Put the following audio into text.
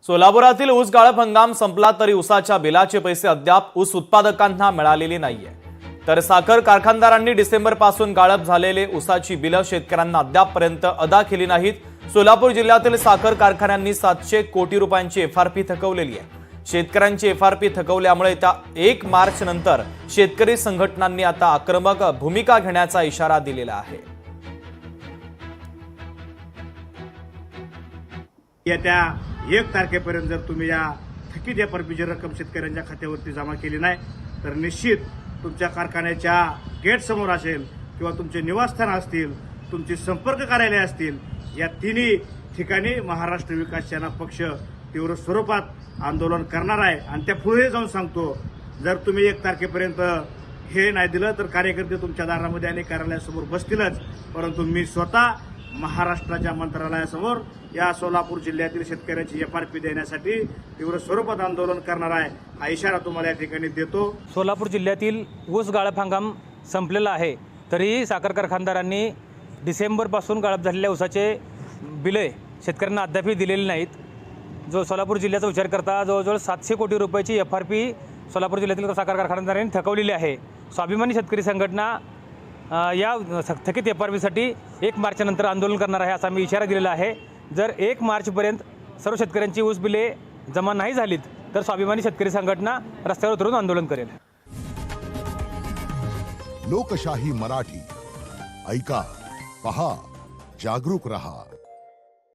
सोलापुरातील ऊस गाळप हंगाम संपला तरी ऊसाच्या बिलाचे पैसे अद्याप ऊस उत्पादकांना मिळालेले नाहीये। तर साखर कारखानदारांनी डिसेंबर पासून गाळप झालेले ऊसाची बिलं शेतकऱ्यांना अद्यापपर्यंत अदा केली नाहीत। सोलापूर जिल्ह्यातील साखर कारखान्यांनी 700 कोटी रुपयांची एफआरपी थकवलेली आहे। शेतकऱ्यांची एफआरपी थकवल्यामुळे त्या 1 मार्च नंतर शेतकरी संघटनांनी आता आक्रमक भूमिका घेण्याचा इशारा दिलेला आहे। येत्या 1 तारखेपर्यंत जर तुम्ही या थकीत एफआरपीची रक्कम शेतकऱ्यांच्या खात्यावरती जमा केली नाही तर निश्चित तुमच्या कारखान्याच्या गेट समोर असेल किंवा तुमचे निवासस्थान असतील, तुमची संपर्क कार्यालय असतील, या तिन्ही ठिकाणी महाराष्ट्र विकास सेना पक्ष तीव्र स्वरूपात आंदोलन करणार आहे। आणि त्या पुढे जाऊन सांगतो, जर तुम्ही 1 तारखेपर्यंत हे नाही दिलं तर कार्यकर्ते तुमच्या दारामध्ये आणि कार्यालयासमोर बसतीलच, परंतु मी स्वतः महाराष्ट्राच्या मंत्रालयासमोर या सोलापूर जिल्ह्यातील शेतकऱ्यांची एफआरपी देण्यासाठी तीव्र स्वरूपात आंदोलन करणार आहे, हा इशारा तुम्हाला या ठिकाणी देतो। सोलापूर जिल्ह्यातील ऊस गाळप हंगाम संपलेला आहे, तरीही साखर कारखानदारांनी डिसेंबरपासून गाळप झालेल्या ऊसाचे बिले शेतकऱ्यांना अद्यापही दिलेली नाहीत। जो सोलापूर जिल्ह्याचा विचार करता जवळजवळ 700 कोटी रुपयाची एफआरपी सोलापूर जिल्ह्यातील साखर कारखानदारांनी थकवलेली आहे। स्वाभिमानी शेतकरी संघटना या थकीत एफआरपीसाठी 1 मार्चनंतर आंदोलन करणार आहे, असा मी इशारा दिलेला आहे। जर 1 मार्चपर्यंत सर्व शेतकऱ्यांची ऊस बिले जमा नाही झालीत तर स्वाभिमानी शेतकरी संघटना रस्त्यावर उतरून आंदोलन करेल। लोकशाही मराठी ऐका, पहा, जागरूक रहा।